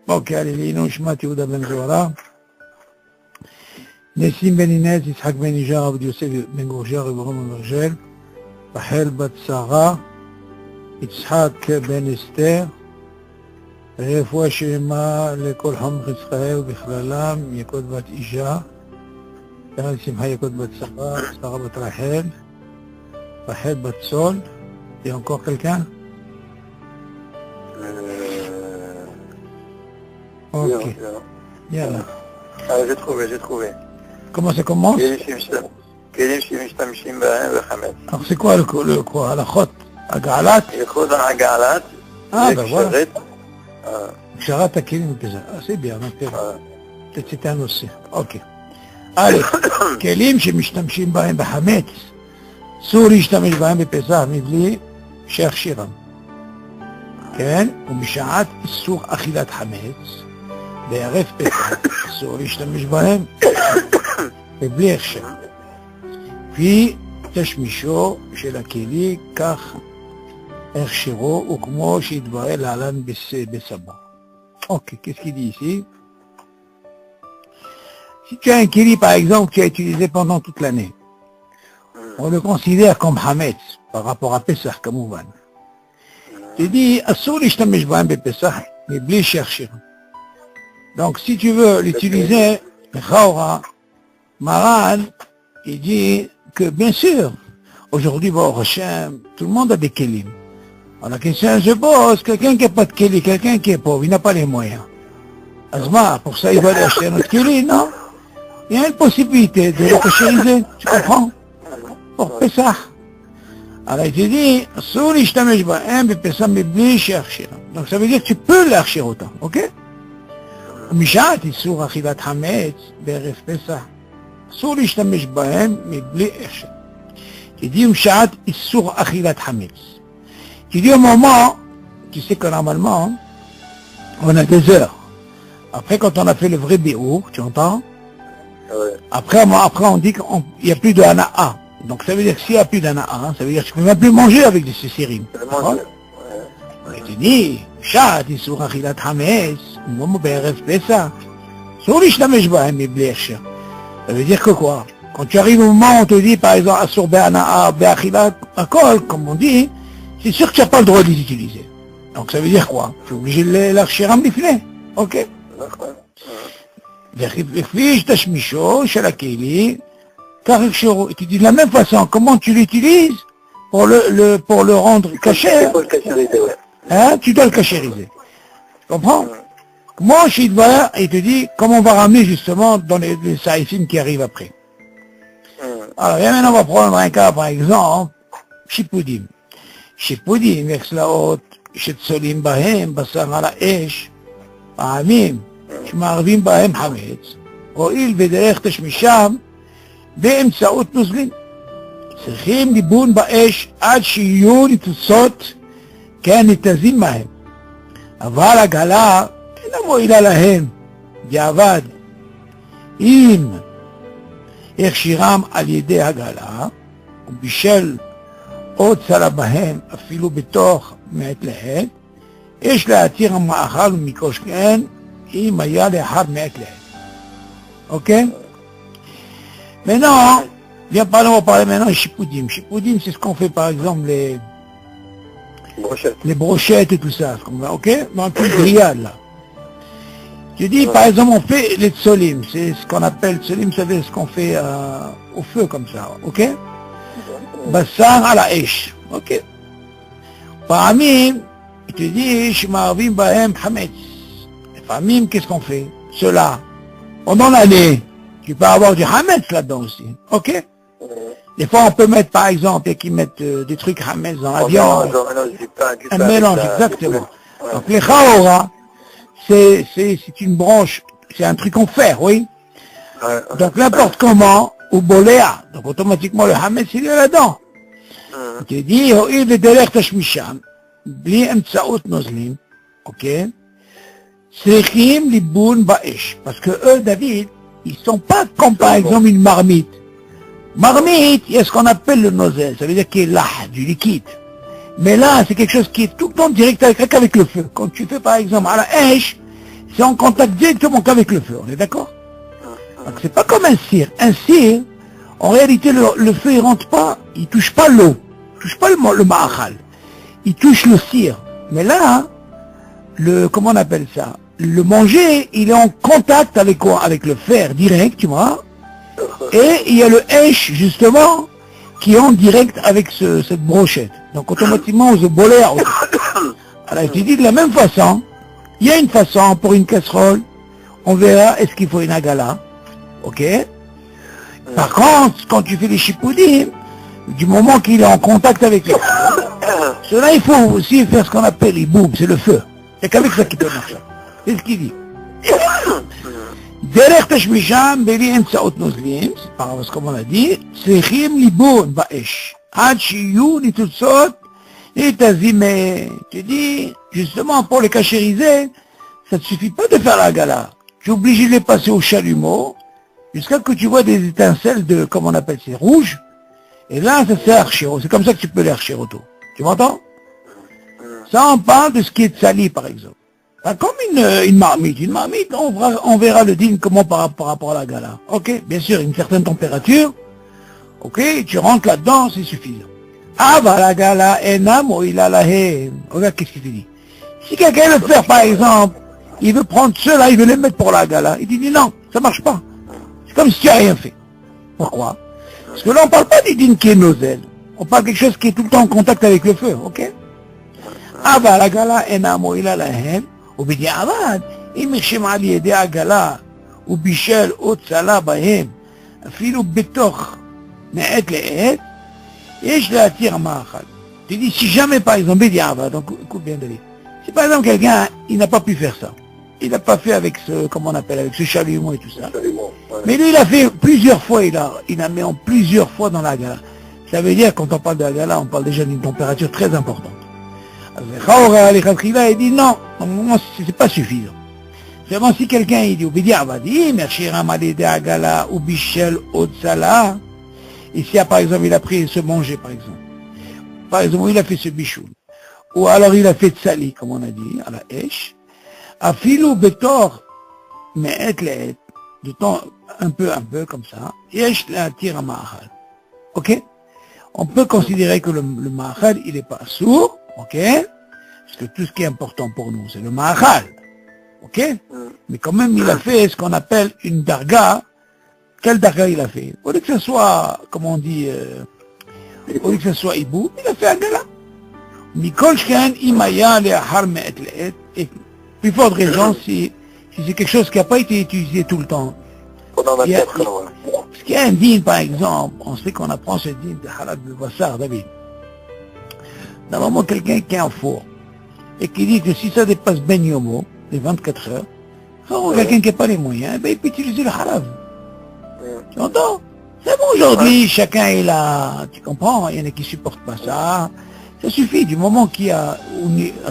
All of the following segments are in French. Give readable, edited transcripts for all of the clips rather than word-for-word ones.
אוקיי, לעילוי נשמת יהודה בן זוהרה, נסים בן אינז, יצחק בן יזהר, עבד יוסף בן גורשיה, ריבורם המרג'ל, רחל בת שרה, יצחק בן אסתר, רפואה שלמה לכל חמך ישראל ובכללם, יקוד בת אישה, יחד שמחה יקוד בת שרה, שרה בת רחל, רחל בת סול, et encore quelqu'un? Ok. Yalla. Ah, j'ai trouvé. Comment ça commence? כלים שמשתמשים בהם וחמץ. Alors c'est quoi le quoi? הלכות הגעלת? ייחוד הגעלת. Ah ben voilà. קשרת הכלים בזה. c'est bien, peut-être c'était un aussi. Ok. allez, כלים שמשתמשים בהם בחמץ, אסור להשתמש בהם בפסח מבלי שיכשירם. כן? ומשעת איסור אכילת חמץ, בערב פסח אסור להשתמש בהם ובלי הכשר. לפי תשמישו של הכלי, כך הכשרו, וכמו שהתברר להלן בסבא. Ok, qu'est-ce qu'il dit ici? Si tu as un keli, par exemple, que tu as utilisé pendant toute l'année, on le considère comme Hametz, par rapport à Pesach, comme Ouvan. Tu dis, Assour l'ishtamesh b'hem b'Pesach, mais bli chercher. Donc, si tu veux l'utiliser, le Chaora, Maran, il dit que, bien sûr, aujourd'hui, Baruch Hashem, tout le monde a des kelim. Alors, la question se pose, quelqu'un qui n'a pas de keli, quelqu'un qui est pauvre, il n'a pas les moyens. Azma, pour ça, il va aller acheter notre keli, non? Il y a une possibilité de le cachériser, tu comprends? Pour Pesach. Alors il te dit, donc ça veut dire que tu peux l'archer autant, ok? משעת איסור אכילת חמץ בערב פסח, אסור להשתמש בהם מבלי הכשר. Tu dis משעת איסור אכילת חמץ. Tu dis au moment, tu sais que normalement, on a des heures. Après quand on a fait le vrai bi'our, tu entends? Après on dit qu'il n'y a plus de hana'a. Donc ça veut dire que s'il n'y a plus d'ana'a, ça veut dire que tu ne peux même plus manger avec des sérim. Et tu dis, Shat, Issour Achilat Hametz, Momo Be'erev Pesach, Sour l'ishtamesh b'hem mibli hechsher. Ça veut dire que quoi? Quand tu arrives au moment où on te dit, par exemple, Assour Be'ana'a, Be'achilat, Akol, comme on dit, c'est sûr que tu n'as pas le droit de les utiliser. Donc ça veut dire quoi? Tu es obligé de l'archer en biflé. Ok? לפי תשמישו של הכלי, car et tu dis de la même façon, comment tu l'utilises pour le rendre caché, hein, tu dois le cachériser. Tu comprends? Moi, il te dit comment on va ramener justement dans les saïfim qui arrivent après. Alors, et maintenant, on va prendre un cas, par exemple, Shipoudim. Shipoudim, Vexlaot, Shetzolim Bahem, Basar ala Esh, Amim, שמערבים בהם חמץ, הואיל בדרך תשמישם באמצעות נוזלים. צריכים ליבון באש עד שיהיו ניתוצות כנתזים מהם. אבל הגלה אינה מועילה להם בדיעבד. אם הכשירם על ידי הגלה, ובשל עוד צלה בהם אפילו בתוך מעת לעת, יש להתיר המאכל ומקושקן אם היה לאחר מעת לעת. Ok? Maintenant, on va parler maintenant de Shipoudim. Shipoudim, c'est ce qu'on fait par exemple les brochettes et tout ça. Ok? Dans le grillade là. Je dis par exemple, on fait les tsolim. C'est ce qu'on appelle tsolim, ça veut dire ce qu'on fait au feu comme ça. Ok? Bassar à la esh. Ok? Parmi, je te dis, Shema'avim bahem hametz. Famille, qu'est-ce qu'on fait? Cela, pendant l'année, tu peux avoir du hametz là-dedans aussi, ok? Des fois, on peut mettre, par exemple, qui mettent des trucs hametz dans la viande. Un mélange, exactement. Donc, les chaora, c'est une branche, c'est un truc en fer, oui? Donc, n'importe comment, ou boléa, donc automatiquement, le hametz, il est là-dedans. Tu dis, il est derrière tashmisham, bli emtsaout nozlim, ok? Srechim liboun ba'esh. Parce que eux, David, ils sont pas comme par exemple une marmite. Marmite, il y a ce qu'on appelle le nozel. Ça veut dire qu'il y a là, du liquide. Mais là, c'est quelque chose qui est tout le temps direct avec le feu. Quand tu fais par exemple à la esh, c'est en contact directement qu'avec le feu, on est d'accord? Donc c'est pas comme un cire. Un cire, en réalité, le feu, il rentre pas, il touche pas l'eau, il touche pas le ma'achal, il touche le cire. Mais là, comment on appelle ça? Le manger, il est en contact avec quoi? Avec le fer direct, tu vois. Et il y a le hesh, justement, qui est en direct avec cette brochette. Donc automatiquement, on se bolère. Alors, je te dis de la même façon, il y a une façon pour une casserole, on verra est-ce qu'il faut une agala, ok? Par contre, quand tu fais les chipoudim, du moment qu'il est en contact avec le feu, cela il faut aussi faire ce qu'on appelle les boum, c'est le feu. C'est qu'avec ça qu'il peut marcher. C'est ce qu'il dit. דרך תשמישם בלי אמצעות נוזלים, parce comme on a dit, צריכים ליבון באש, עד שיהיו ניצוצות נתזימי. Tu dis, justement, pour les cachériser, ça ne suffit pas de faire la gala. Tu es obligé de les passer au chalumeau, jusqu'à ce que tu vois des étincelles de, comment on appelle, c'est rouge, et là, ça c'est archéro. C'est comme ça que tu peux les archéro tout. Tu m'entends? Ça, on parle de ce qui est sali, par exemple. Comme une marmite. Une marmite, on verra le din comment par rapport à la gala. Ok, bien sûr, une certaine température. Ok, tu rentres là-dedans, c'est suffisant. Ah bah la gala, enam ou il a la haine. Regarde qu'est-ce qu'il te dit. Si quelqu'un veut faire, par exemple, il veut prendre ceux-là, il veut les mettre pour la gala. Il dit non, ça marche pas. C'est comme si tu n'as rien fait. Pourquoi? Parce que là, on parle pas du din qui est nozel. On parle de quelque chose qui est tout le temps en contact avec le feu, ok? Ah bah la gala, enam ou il a la haine. ובדיעבד, אם הרשים על ידי העגלה ובישל או צלה בהם, אפילו בתוך מעת לעת, יש להתיר מאכל. Tu dis, si jamais par exemple, bedi'avad, donc écoute bien David, si par exemple quelqu'un, il n'a pas pu faire ça, il n'a pas fait avec ce, comment on appelle, avec ce chalumeau et tout ça, mais lui il a fait plusieurs fois, il a mis en plusieurs fois dans la gala. Ça veut dire, quand on parle de la gala, on parle déjà d'une température très importante. Il dit non, c'est pas suffisant. Seulement si quelqu'un il dit, et si par exemple il a pris ce manger par exemple, il a fait ce bichoul, ou alors il a fait tsali comme on a dit, à la esh, afilou betor, mais de temps un peu comme ça, yesh la tire ma'achal. Ok? On peut considérer que le ma'achal il est pas sourd. Ok? Parce que tout ce qui est important pour nous, c'est le ma'achal. Ok? Mais quand même, il a fait ce qu'on appelle une darga. Quelle darga il a fait? Au lieu que ce soit, comme on dit, au lieu que ce soit ibou, il a fait un gala. Mikol shken imaya le'achar me'et le'et. Et plus forte raison, si c'est quelque chose qui n'a pas été utilisé tout le temps. Parce qu'il y a un din, par exemple, on sait qu'on apprend ce din de halal de Vassar, David. Normalement, quelqu'un qui est en four et qui dit que si ça dépasse Ben Yomo, les 24 heures, alors quelqu'un qui n'a pas les moyens, ben, il peut utiliser le halav. Tu entends? C'est bon, aujourd'hui, chacun est là, tu comprends? Il y en a qui ne supportent pas ça. Ça suffit, du moment qu'il y a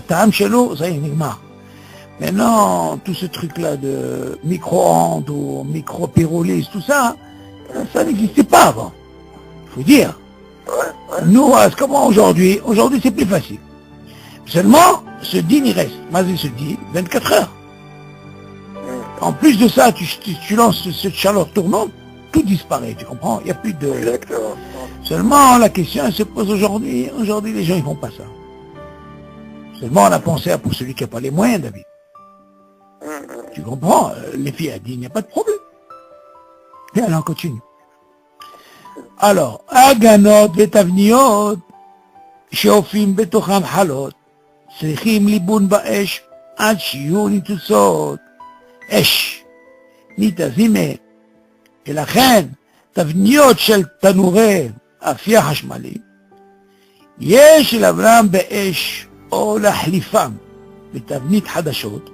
Ta'am Shelo, ça y est, nigmar. Maintenant, tout ce truc-là de micro-ondes ou micro-pyrolyse, tout ça, ça n'existait pas avant. Il faut dire. Nous, comment aujourd'hui? Aujourd'hui, c'est plus facile. Seulement, ce din, il reste. Mazé se dit 24 heures. En plus de ça, tu lances cette chaleur tournante, tout disparaît, tu comprends? Il n'y a plus de... Exactement. Seulement, la question, elle se pose aujourd'hui. Aujourd'hui, les gens, ils font pas ça. Seulement, on a pensé à pour celui qui n'a pas les moyens, David. Tu comprends? Les filles, elles disent, il n'y a pas de problème. Et alors, on continue. Alors, הגנות ותבניות שאופים בתוכם חלות צריכים ליבון באש עד שיהיו ניצוצות אש ניתזימה. ולכן תבניות של תנורי אפייה חשמלי יש להברם באש או להחליפם בתבנית חדשות,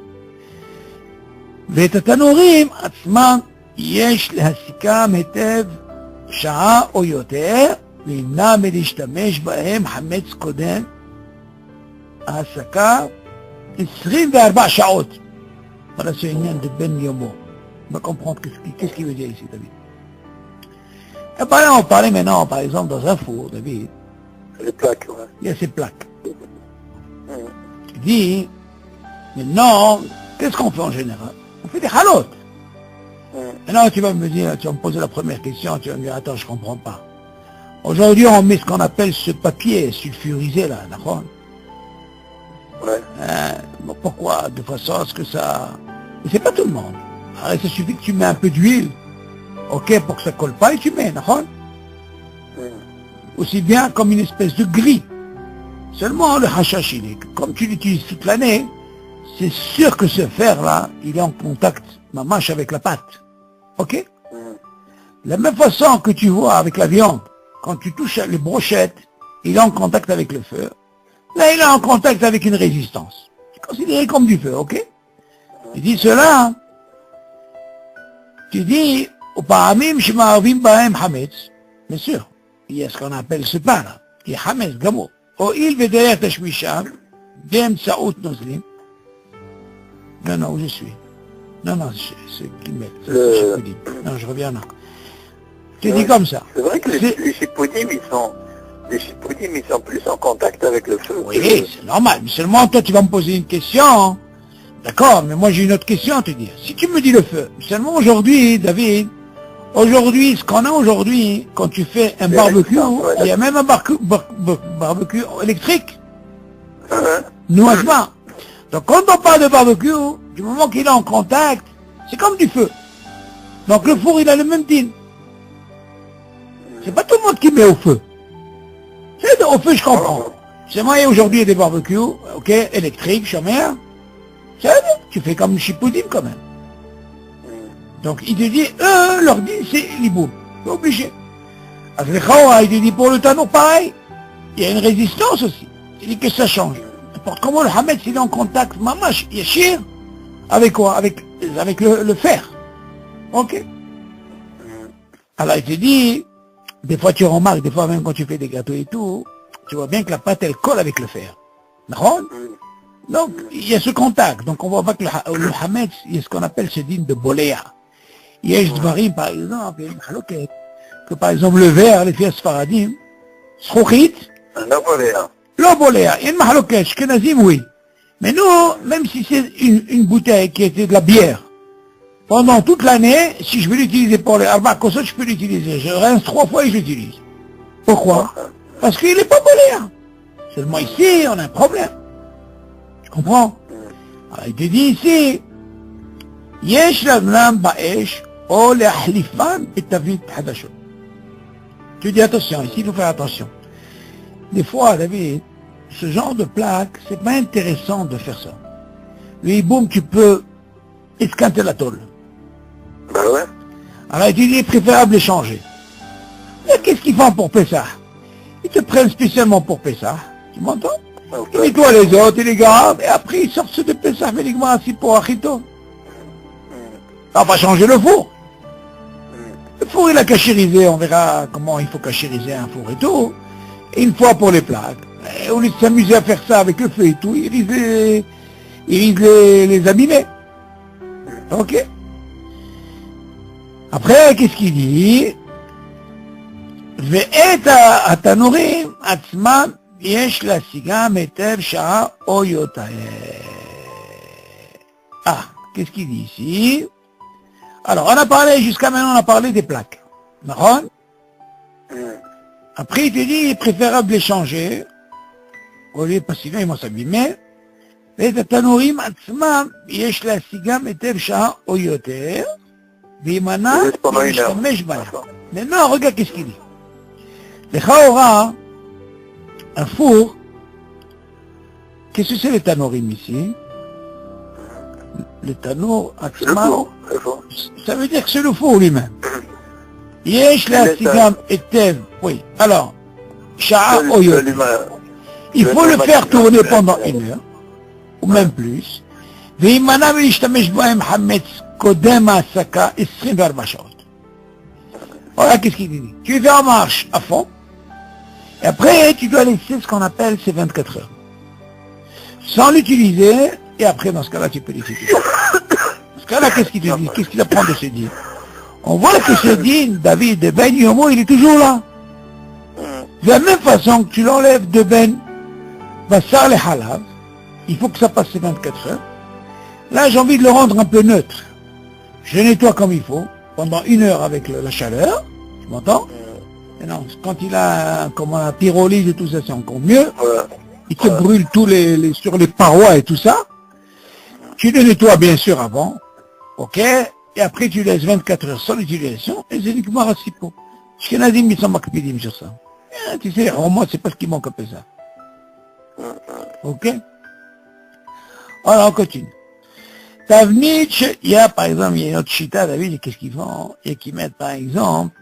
ואת התנורים עצמם יש להסיקם היטב שעה או יותר, וימנע מלהשתמש בהם חמץ קודם ההסקה 24 שעות. Voilà, c'est un de Ben Yomo. On va comprendre qu'est-ce qu'il veut dire ici, David. Et par là, on parlait maintenant, par exemple, dans un four, David. Les plaques, ouais. Il y a ces plaques. Il dit, maintenant, qu'est-ce qu'on fait en général? On fait des halotes. Et là, tu vas me dire, tu vas me poser la première question, tu vas me dire, attends, je comprends pas. Aujourd'hui, on met ce qu'on appelle ce papier sulfurisé, là, d'accord? Ouais. Bon, pourquoi? De façon à ce que ça... Mais c'est pas tout le monde. Alors, il suffit que tu mets un peu d'huile, ok, pour que ça colle pas, et tu mets, d'accord? Aussi bien comme une espèce de gris. Seulement, le hashash, comme tu l'utilises toute l'année, c'est sûr que ce fer-là, il est en contact, ma mâche, avec la pâte. Ok? De la même façon que tu vois avec la viande, quand tu touches les brochettes, il est en contact avec le feu. Là, il est en contact avec une résistance. C'est considéré comme du feu, ok? Tu dis cela, tu dis, au paramim, shema'avim ba'em hametz. Bien sûr, il y a ce qu'on appelle ce pain-là, qui est hametz, gamo. Au il vederer tashmisham, dem sa'out nozlim. Non, où je suis? Non, c'est qui met. Non, je reviens là. Tu dis comme ça. C'est vrai que les chipoudim, ils sont plus en contact avec le feu. Oui, c'est normal. Mais seulement, toi, tu vas me poser une question. Hein. D'accord, mais moi, j'ai une autre question à te dire. Si tu me dis le feu, seulement aujourd'hui, David, aujourd'hui, ce qu'on a aujourd'hui, quand tu fais un barbecue, il y a même un barbecue électrique. Nous, pas. Donc, quand on parle de barbecue, du moment qu'il est en contact, c'est comme du feu. Donc, le four, il a le même din. C'est pas tout le monde qui met au feu. C'est au feu, je comprends. C'est moi, aujourd'hui, il y a des barbecues, ok, électriques, chômeurs. Tu fais comme chipoudim quand même. Donc, il te dit, leur din, c'est l'iboum. C'est obligé. Avec les khawa, il te dit, pour le tanour, pareil. Il y a une résistance aussi. Il dit que ça change. N'importe comment, le hametz, il est en contact, mamash, yashir, avec quoi? Avec le fer. Ok? Alors, il te dit, des fois tu remarques, des fois même quand tu fais des gâteaux et tout, tu vois bien que la pâte, elle colle avec le fer. D'accord? Donc, il y a ce contact. Donc, on voit pas que le hametz, il y a ce qu'on appelle ce din de boléa. Il y a des varim, par exemple, que par exemple, le verre, les fiers faradim, s'rouchit, le boléa. Il y a une mahaloket, shkenazim, oui. Mais nous, même si c'est une bouteille qui était de la bière, pendant toute l'année, si je veux l'utiliser pour les arba kosot, je peux l'utiliser. Je rince 3 fois et je l'utilise. Pourquoi? Parce qu'il n'est pas boléa. Seulement ici, on a un problème. Tu comprends? Alors, il te dit ici, yesh l'adlam ba'esh, o le'ahlifan et tavit hadashon. Tu dis attention, ici il faut faire attention. Des fois, David, ce genre de plaque, c'est pas intéressant de faire ça. Oui, boum, tu peux esquinter la tôle. Ben ouais. Alors il dit, il est préférable les changer. Mais qu'est-ce qu'ils font pour Pessah? Ils te prennent spécialement pour Pessah. Tu m'entends? Ils nettoient les autres, ils les gardent, et après ils sortent ceux de Pessah, mais assis pour Achito. On va changer le four. Le four, il a cachérisé, on verra comment il faut cachériser un four et tout. Et une fois pour les plaques. Et au lieu de s'amuser à faire ça avec le feu et tout, ils risent les abîmer. Ok? Après, qu'est-ce qu'il dit? ואת התנורים עצמם יש להשיגם היטב שעה או יותר. Ah, qu'est-ce qu'il dit ici? Alors, on a parlé, jusqu'à maintenant, on a parlé des plaques. D'accord? Après, il te dit, il est préférable les changer, au lieu, parce que sinon, ils vont s'abîmer. ואת התנורים עצמם יש להשיגם היטב שעה או יותר, וימנע להשתמש בהם. Maintenant, regarde qu'est-ce qu'il dit. Les Khaora, un four, qu'est-ce que c'est les tanorim ici? Le tanour, ça veut dire que c'est le four lui-même. Yesh la sigam etev, oui. Alors, sha'a oyot. Il faut le faire tourner pendant 1 heure, ou même plus. וימנע מלהשתמש בהם חמץ קודם ההעסקה 24 שעות. Voilà qu'est-ce qu'il dit. Tu le fais en marche à fond, et après tu dois laisser ce qu'on appelle ces 24 heures. Sans l'utiliser, et après dans ce cas-là tu peux l'utiliser. Dans ce cas-là, qu'est-ce qu'il te dit? Qu'est-ce qu'il apprend de ce din? On voit que ce din, David, de Ben Yomo, il est toujours là. De la même façon que tu l'enlèves de Ben Bassar le Halav, il faut que ça passe ces 24 heures. Là, j'ai envie de le rendre un peu neutre. Je le nettoie comme il faut, pendant 1 heure avec la chaleur, tu m'entends? Et non, quand il a comme un pyrolyse et tout ça, c'est encore mieux. Il te brûle sur les parois et tout ça. Tu le nettoies bien sûr avant, ok? Et après tu laisses 24 heures sans utilisation, et c'est uniquement Rassipo. Je n'ai dit, mais ça m'a sur ça. Tu sais, moi, c'est pas ce qui manque un peu ça. Ok? Alors, on continue. Tavnitch, il y a, par exemple, il y a une autre chita, David, qu'est-ce qu'ils font? Et qu'ils mettent, par exemple,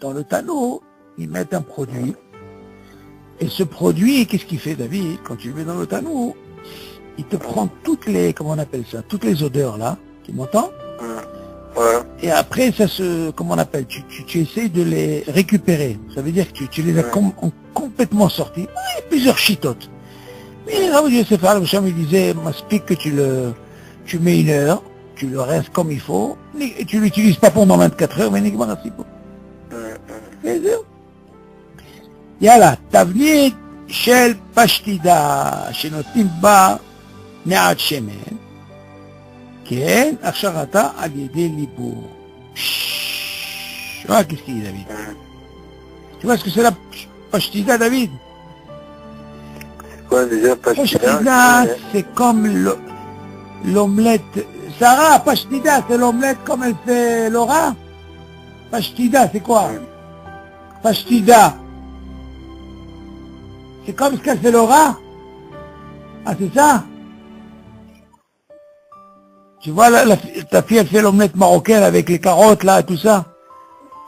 dans le tanneau, ils mettent un produit. Et ce produit, qu'est-ce qu'il fait, David? Quand tu le mets dans le tanneau, il te prend toutes les, comment on appelle ça, toutes les odeurs, là. Tu m'entends? Et après, ça se, comment on appelle, tu essaies de les récupérer. Ça veut dire que tu les as complètement sortis. Il y a plusieurs chitotes. Mais là, je sais pas, le Hacham, il disait, m'explique que tu mets 1 heure, tu le restes comme il faut, et tu l'utilises pas pendant 24 heures, mais uniquement à 6 pots. C'est sûr. Yalla, tavnit shel pashtida, shenotim ba me'at shemen, ken, acharata al yedei libour. Tu vois qu'est-ce qu'il dit, David? Tu vois ce que c'est la pashtida, David? Quoi déjà, pashtida, c'est comme l'omelette. Sarah, pashtida, c'est l'omelette comme elle fait Laura? Pashtida, c'est quoi? Pashtida. C'est comme ce qu'elle fait Laura? Ah, c'est ça? Tu vois, ta fille, elle fait l'omelette marocaine avec les carottes, là, et tout ça?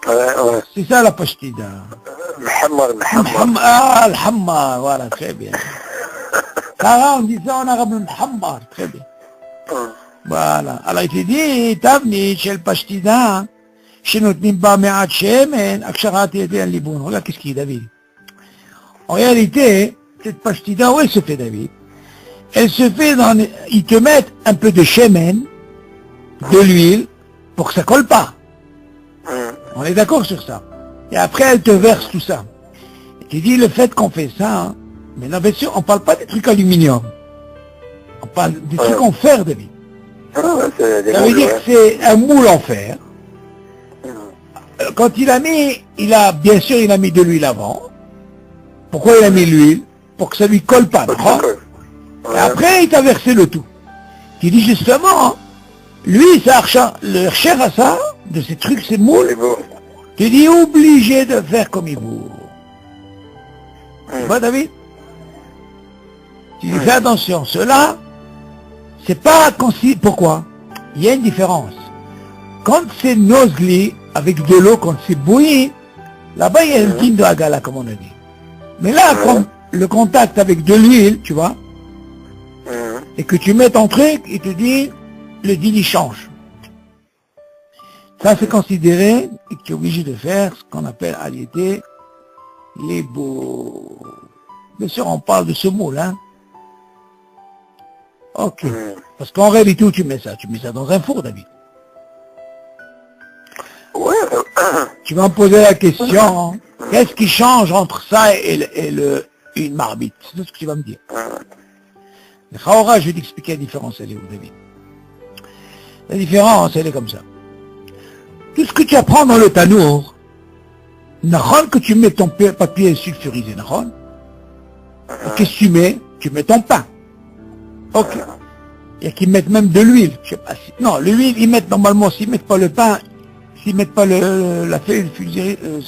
Ouais. C'est ça, la pashtida. Ah, le hammar, voilà, très bien. Sarah, on dit ça en arabe, le hammar, très bien. Voilà. Alors, il te dit, tavni, chez le pashtida, chez notre nimba me'at shemen, aksharat yedei al-liboun. Regarde, qu'est-ce qu'il dit, David? En réalité, cette pashtida, où elle se fait, David? Elle se fait ils te mettent un peu de shemen, de l'huile, pour que ça colle pas. On est d'accord sur ça. Et après, elle te verse tout ça. Et tu dis, le fait qu'on fait ça, hein, mais non, bien sûr, on parle pas des trucs aluminium. On parle des trucs en fer, David. Ça veut dire que c'est un moule en fer. Quand il a mis, bien sûr, il a mis de l'huile avant. Pourquoi il a mis l'huile? Pour que ça lui colle pas, d'accord? Et après, il t'a versé le tout. Tu dis justement, lui, le cher à ça, de ces trucs, ces moules, tu dis obligé de faire comme il veut. Tu vois, David? Tu dis, fais attention, cela, c'est pas concis. Pourquoi? Il y a une différence. Quand c'est nosli, avec de l'eau, quand c'est bouilli, là-bas, il y a une team de agala, comme on a dit. Mais là, comme le contact avec de l'huile, tu vois, et que tu mets ton truc, il te dit, le deal, il change. Ça, c'est considéré, et que tu es obligé de faire ce qu'on appelle aliété, les beaux. Bien sûr, on parle de ce mot, là. Ok. Parce qu'en réalité, où tu mets ça? Tu mets ça dans un four, David. Tu vas me poser la question, hein, qu'est-ce qui change entre ça et une marmite? C'est ce que tu vas me dire. Le Khaora, je vais t'expliquer la différence, elle est où, David? La différence, elle est comme ça. Tout ce que tu apprends dans le tanour, Nahon, que tu mets ton papier sulfurisé, Nahon, qu'est-ce que tu mets? Tu mets ton pain. Ok. Il y a qui mettent même de l'huile. Je sais pas si... Non, l'huile, ils mettent normalement, s'ils mettent pas le pain, s'ils mettent pas la feuille,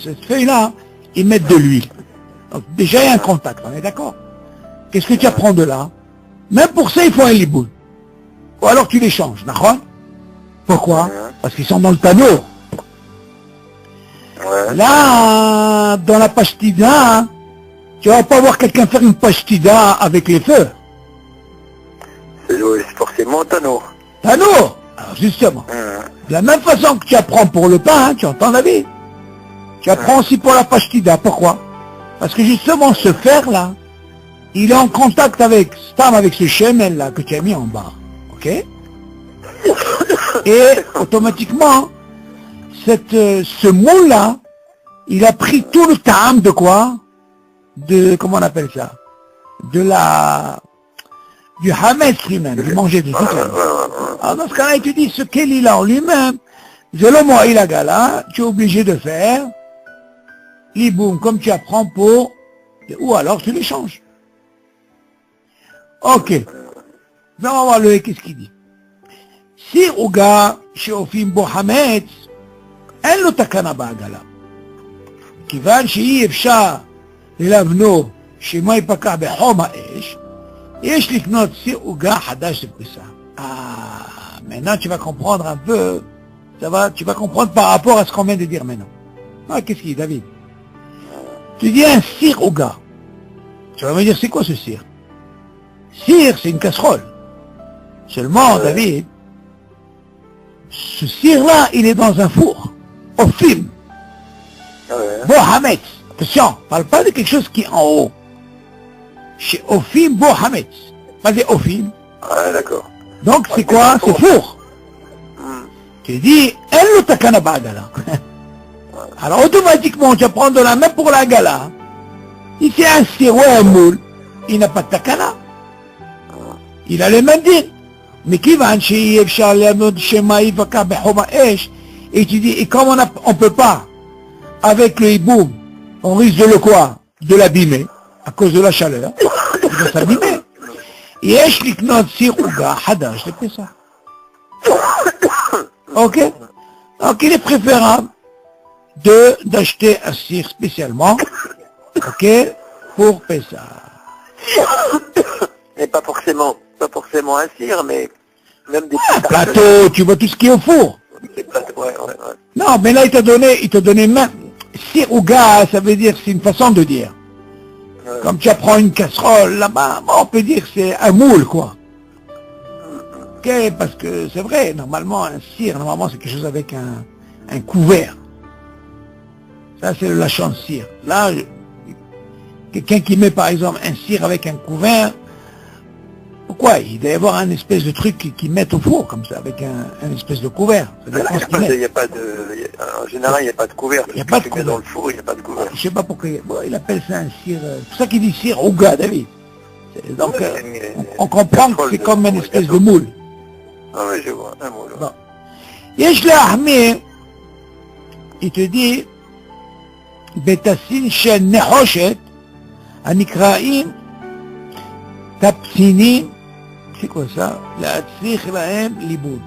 cette feuille-là, ils mettent de l'huile. Donc déjà, il y a un contact, on est d'accord? Qu'est-ce que tu apprends de là? Même pour ça, il faut un liboul. Ou alors tu les changes, d'accord? Pourquoi? Parce qu'ils sont dans le tanneau. Là, dans la pashtida, tu vas pas voir quelqu'un faire une pashtida avec les feux. C'est forcément tanneau. Tanneau! Alors justement. De la même façon que tu apprends pour le pain, hein, tu entends la vie. Tu apprends aussi pour la pashtida. Pourquoi? Parce que justement, ce fer-là, il est en contact avec ce chemin là que tu as mis en bas. Ok? Et automatiquement, ce moule-là, il a pris tout le ta'am de quoi? Comment on appelle ça? du hametz lui-même, du manger de toute la nuit. Alors dans ce cas-là, il te dit, ce kéli-là en lui-même, Zélomo ilagala, tu es obligé de faire l'iboum, comme tu apprends pour, ou alors tu les changes. Ok. On va voir le qu'est-ce qu'il dit. Si Ouga, chez Ofim Bo Hametz, אין לו תקנה בעגלה. כיוון שאי אפשר ללבנו שמו ייפקע בחום האש, יש לקנות סיר עוגה חדש לפריסה. Maintenant tu vas comprendre un peu, tu vas comprendre par rapport à ce qu'on vient de dire maintenant. Qu'est-ce qu'il dit, David? Tu dis un sir ouga. Tu vas me dire, c'est quoi ce sir? Sir, c'est une casserole. Seulement, David, ce sir-là, il est dans un four. Ofim. Bo hametz. Attention, parle pas de quelque chose qui est en haut. Chez Ofim Bo hametz. Pas des Ofim. Ah, d'accord. Donc c'est quoi? C'est four. Tu dis, elle le takana ba'gala. Alors automatiquement, tu vas prendre de la main pour la gala. Si c'est un sir ou un moule, il n'a pas de takana. Il a les mêmes dînes. Mais qui va chez et tu dis, et comme on peut pas, avec le hiboum, on risque de le quoi? De l'abîmer, à cause de la chaleur. Il va s'abîmer. יש לקנות סיר עוגה חדש לפסח. Ok? Donc il est préférable d'acheter un cire spécialement, ok, pour Pessah. Mais pas forcément un cire, mais même des petits plateau, tu vois tout ce qui est au four. Des plateaux, ouais. Non, mais là il t'a donné même cire ou gars, ça veut dire, c'est une façon de dire. Comme tu apprends une casserole là-bas, on peut dire que c'est un moule, quoi. Ok, parce que c'est vrai, normalement, un cire, normalement c'est quelque chose avec un couvert. Ça, c'est la chance cire. Là, quelqu'un qui met par exemple un cire avec un couvert, pourquoi? Il doit y avoir un espèce de truc qui met au four, comme ça, avec un espèce de couvert. En général, il n'y a pas de couvert. Il n'y a pas de couvert. Dans le four, il n'y a pas de couvert. Je sais pas pourquoi. Bon, il appelle ça un cire. C'est pour ça qu'il dit cire au gars, David. Donc, on comprend que c'est comme une espèce de moule. Ah oui, je vois, un moule. Bon. Yesh lahmi, il te dit, בטסין של נחושת הנקראים תבסינים, c'est quoi ça? להצריך להם ליבוד.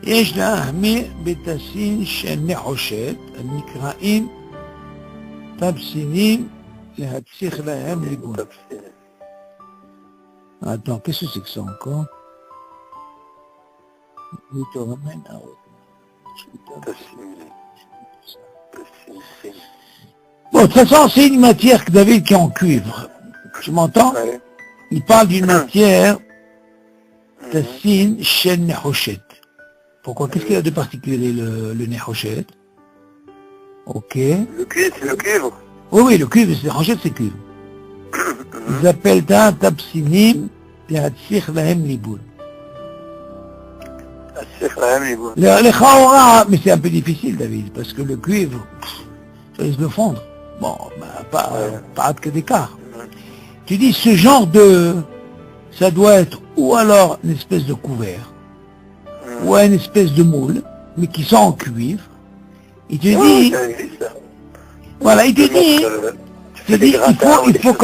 יש להחמיר בטסין של נחושת הנקראים תבסינים להצריך להם ליבוד. Attends, qu'est-ce que c'est que ça encore? Bon, de toute façon, c'est une matière que David qui est en cuivre. Tu m'entends? Ouais. Il parle d'une matière Tassin Shen Nehoshet. Pourquoi? Qu'est-ce qu'il a de particulier le Nehoshet? Ok. Le cuivre, c'est le cuivre. Oui, le cuivre, c'est Nehoshet, c'est cuivre. Ils appellent ça Tabsinim Yatzich Lahem Liboud. Les Khaora, mais c'est un peu difficile, David, parce que le cuivre, ça risque de fondre. Bon, bah, pas que d'écart. Tu dis, ce genre ça doit être ou alors une espèce de couvert, ou une espèce de moule, mais qui sont en cuivre. Il te dit, voilà, il te dit, il faut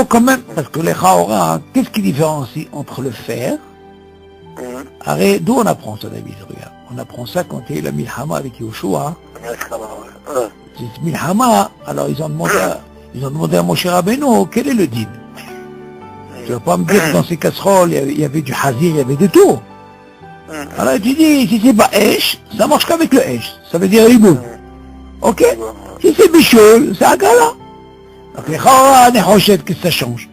quand même, parce que les Khaora, qu'est-ce qui différencie entre le fer? Arrête, d'où on apprend ça, David? Regarde, on apprend ça quand il y a eu la Milhama avec Yoshua. C'est Milhama, alors ils ont demandé à Moshe Rabbeinu, quel est le din? Tu vas pas me dire que dans ces casseroles, il y avait du hazir, il y avait de tout. Alors tu dis, si c'est pas Esh, ça marche qu'avec le Esh, ça veut dire Riboud. Ok? Si c'est Bichoul, c'est Agala. Donc les Khawara, les Rochettes, qu'est-ce que ça change?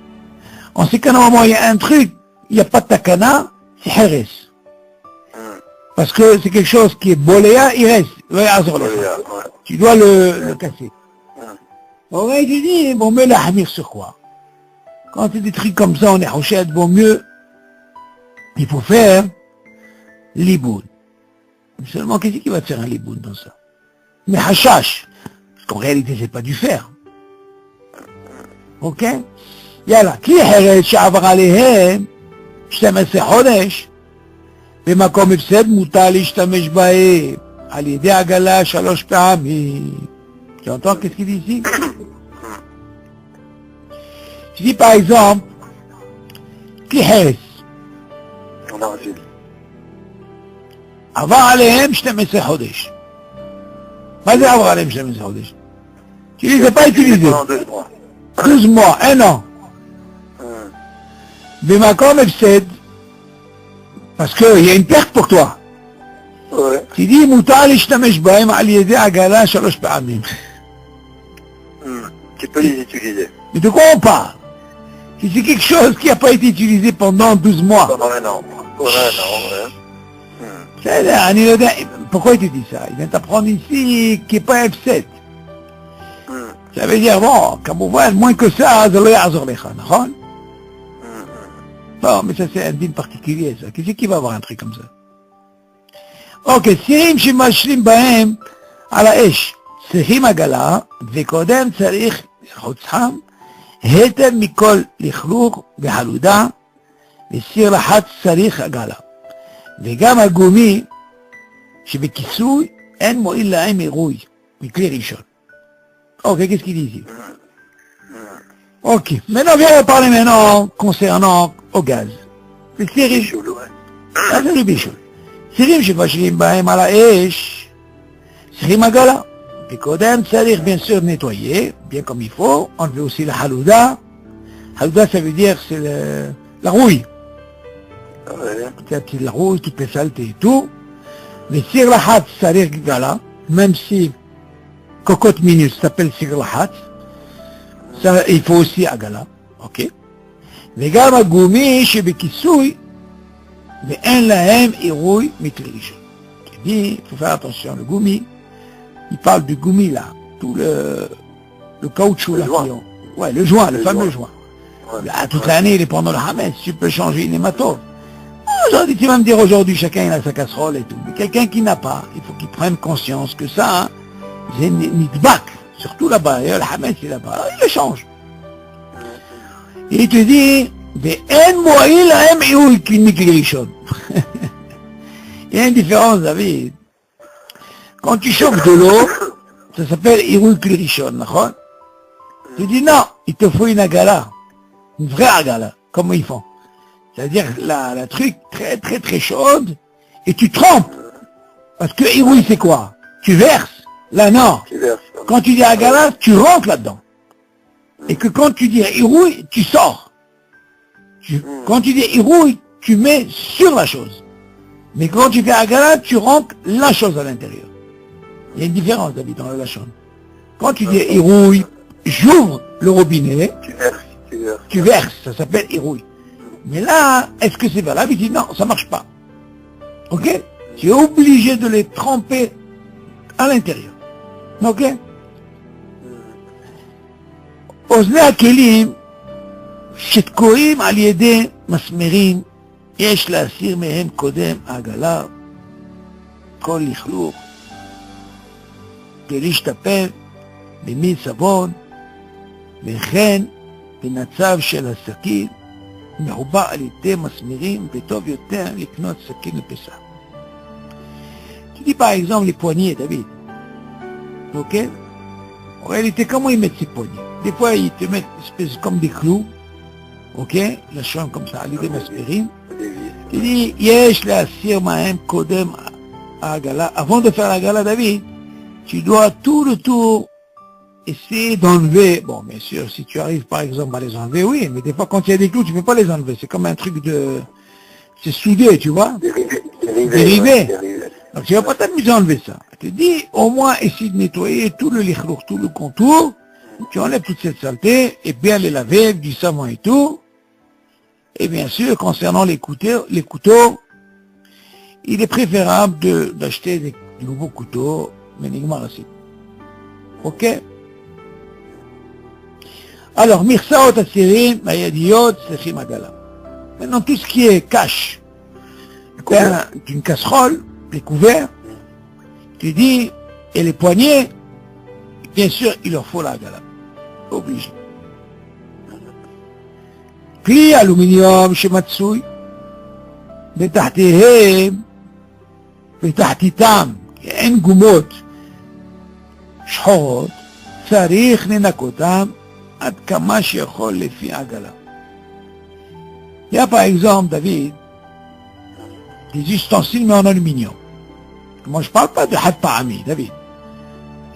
On sait qu'à un moment, il y a un truc, il n'y a pas de takana, c'est Heres. Parce que c'est quelque chose qui est boléa, il reste. Tu dois le casser. Bon, ouais, tu dis, bon, mais la hamir sur quoi? Quand tu as des trucs comme ça, on est rochette, bon, mieux, il faut faire l'iboud. Seulement, qu'est-ce qui va te faire un liboud dans ça? Mais hashash. Parce qu'en réalité, c'est pas du fer. אוקיי? יאללה, כלי חרס שעבר עליהם 12 חודש, במקום הפסד מותר להשתמש בהם על ידי עגלה 3 פעמים. Tu entends qu'est-ce qu'il dit ici? Tu dis par exemple, כלי חרס. En argile. עבר עליהם 12 חודש. מה זה עבר עליהם 12 חודש? Tu dis, c'est pas utilisé. Pendant 2 mois. 12 mois, 1 an. במקום הפסד, parce qu'il y a une perte pour toi. Ouais. Tu dis, מותר להשתמש בהם על ידי עגלה 3 פעמים. Tu peux les utiliser. Mais de quoi on parle? Si c'est quelque chose qui n'a pas été utilisé pendant 12 mois. Pendant 1 an. Pendant 1 an, ouais. Pourquoi il te dit ça? Il vient t'apprendre ici qu'il n'y a pas un F7. Ça veut dire, bon, כמובן, moins que ça, זה לא יעזור לך, נכון? Bon, mais ça c'est un dîme particulier, ça. Qui c'est qui va avoir un truc comme ça? Ok, סירים שמשלים בהם על האש, צריכים עגלה, וקודם צריך חוצם, היתר מכל לכלוך וחלודה, וסיר לחץ צריך עגלה. וגם הגומי שבכיסוי אין מועיל להם עירוי מכלי ראשון. Ok, qu'est-ce qu'il dit ici? Ok, maintenant viens parler maintenant concernant au gaz. Le סירים, זה לבישול. סירים שמשלים בהם על האש, צריכים עגלה. וקודם צריך bien sûr nettoyer, bien comme il faut, enlever aussi la halouda. Halouda ça veut dire c'est la rouille. C'est la rouille, toutes les saletés et tout. Mais sir lahat, ça veut dire gala, même si cocotte minute s'appelle sir lahat, ça il faut aussi agala, ok. וגם הגומי שבכיסוי, ואין להם עירוי מכלי ראשון. Je dis, il faut faire attention, le goumi, il parle du goumi là, tout le caoutchouc là. Ouais, le joint, le fameux joint. Là, toute l'année, il est pendant le hametz, tu peux changer une hématome. Aujourd'hui, tu vas me dire aujourd'hui, chacun il a sa casserole et tout. Mais quelqu'un qui n'a pas, il faut qu'il prenne conscience que ça, hein, c'est nidbak, surtout là-bas, et le hametz il est là-bas, il le change. Et il te dit, ואין מועיל להם עירוי מכלי ראשון. Il y a une différence, David. Quand tu chauffes de l'eau, ça s'appelle עירוי כלי ראשון, נכון? Tu dis non, il te faut une agala, une vraie agala, comme ils font. C'est-à-dire la truc très très très chaude, et tu trempes. Parce que عيرוי c'est quoi? Tu verses. Là non. Quand tu dis agala, tu rentres là-dedans. Et que quand tu dis עירוי, tu sors. Quand tu dis עירוי, tu mets sur la chose. Mais quand tu fais agala, tu rentres la chose à l'intérieur. Il y a une différence, David, dans la lachon. Quand tu dis עירוי, j'ouvre le robinet, tu verses, ça s'appelle עירוי. Mais là, est-ce que c'est valable? Il dit non, ça marche pas. Ok? Tu es obligé de les tremper à l'intérieur. Ok? אוזני הכלים שתקועים על ידי מסמרים, יש להסיר מהם קודם העגלה, כל לכלוך, ולהשתפל במי סבון, וכן במצב של הסכין, מחובר על ידי מסמרים, וטוב יותר לקנות סכין לפסח. Tu dis par exemple les poignets, David. Ok? En réalité, comment ils mettent ces poignets? Des fois, ils te mettent une espèce comme des clous, ok, la chambre comme ça, à l'idée d'aspirine. Tu dis, yesh להסיר מהם קודם העגלה. Avant de faire la gala, David, tu dois tout le tour essayer d'enlever. Bon, bien sûr, si tu arrives par exemple à les enlever, oui, mais des fois quand il y a des clous, tu ne peux pas les enlever. C'est comme un truc de... C'est soudé, tu vois. Dérivé. Donc tu ne vas pas t'amuser à enlever ça. Je te dis, au moins, essaye de nettoyer tout le lichlour, tout le contour. Tu enlèves toute cette saleté et bien les laver avec du savon et tout. Et bien sûr, concernant les couteaux, il est préférable d'acheter des nouveaux couteaux, mais uniquement ainsi. Ok? Alors, mirsaot asirim, mayadiyot, sechim agala. Maintenant, tout ce qui est cache, d'une casserole, les couverts, tu dis, et les poignets, bien sûr, il leur faut la gala. Obligé. כלי אלומיניום שמצוי בתחתיהם, בתחתיתם, אין גומות שחורות, צריך לנקותם עד כמה שיכול לפי עגלה. Il y a par exemple, David, des ustensiles mais en aluminium. Moi je parle pas de Had Pa'ami, David.